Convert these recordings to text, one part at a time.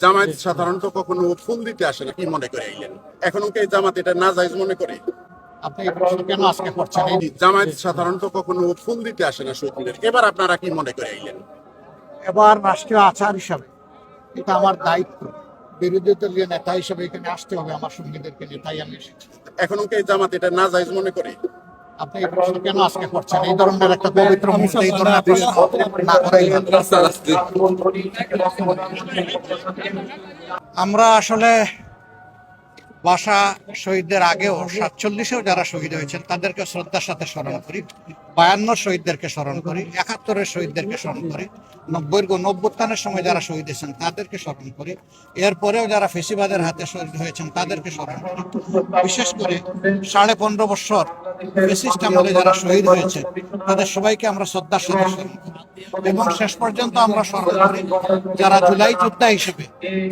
জামায়াত সাধারণত কখনো ফুল দিতে আসে না, কি মনে করে আইলেন? এখন কি জামাত এটা নাজায়েজ মনে করে? আপনি এই প্রশ্ন কেন আজকে করছেন? জামায়াত সাধারণত কখনো ফুল দিতে আসে না শহীদদের, এবার আপনারা কি মনে করে আইলেন? এবার রাষ্ট্রীয় আচার হিসাবে এটা আমার দায়িত্ব, বিরোধী দলীয় নেতা হিসেবে এখানে আসতে হবে আমার সঙ্গীদেরকে নিয়ে, তাই আমি এসেছি। এখন কি জামাত এটা নাজায়েজ মনে করে? আপনি এই প্রশ্ন কেন আজকে করছেন? এই ধরনের একটা পবিত্র মুহূর্তে এই ধরনের প্রশ্ন না করাই ভালো। আমরা আসলে ভাষা শহীদদের আগেও 47-এও যারা শহীদ হয়েছেন তাদেরকে শ্রদ্ধার সাথে স্মরণ করি, 52 শহীদদেরকে স্মরণ করি, 71 শহীদদেরকে স্মরণ করি, 90 নব্বুত্থানের সময় যারা শহীদ হয়েছেন তাদেরকে স্মরণ করি, এরপরেও যারা ফেসিবাদের হাতে শহীদ হয়েছেন তাদেরকে স্মরণ করি। বিশেষ করে 15.5 বছর ফেসিস্ট আমলে যারা শহীদ হয়েছে তাদের সবাইকে আমরা শ্রদ্ধার সাথে স্মরণ করি এবং শেষ পর্যন্ত আমরা স্মরণ করি যারা জুলাই যোদ্ধা হিসেবে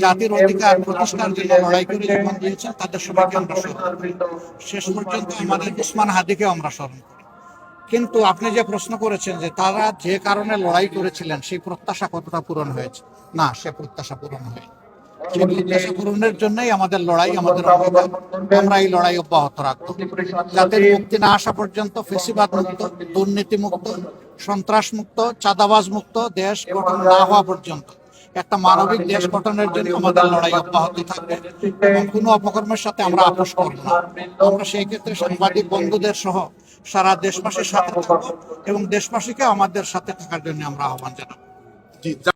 জাতির অধিকার প্রতিষ্ঠার জন্য লড়াই করে জীবন দিয়েছেন তাদের সবাইকে আমরা স্মরণ করি। শেষ পর্যন্ত আমাদের উসমান হাদিকে আমরা স্মরণ করি। কিন্তু আপনি যে প্রশ্ন করেছেন যে তারা যে কারণে লড়াই করেছিলেন সেই প্রত্যাশা কতটা পূরণ হয়েছে, না, সে প্রত্যাশা পূরণ হয়নি। সেই প্রত্যাশা পূরণের জন্যই আমাদের লড়াই, আমাদের অঙ্গীকার। আমরা এই লড়াই অব্যাহত রাখবো। যাদের মুক্তি না আসা পর্যন্ত, ফেসিবাদ মুক্ত, দুর্নীতি মুক্ত, সন্ত্রাস মুক্ত, চাঁদাবাজ মুক্ত দেশ গঠন না হওয়া পর্যন্ত একটা মানবিক দেশ গঠনের জন্য আমাদের লড়াই অব্যাহত থাকবে এবং কোনো অপকর্মের সাথে আমরা আপোষ করব না। আমরা সেই ক্ষেত্রে সাংবাদিক বন্ধুদের সহ সারা দেশবাসীর সাথে থাকবো এবং দেশবাসীকে আমাদের সাথে থাকার জন্য আমরা আহ্বান জানাবো। জি।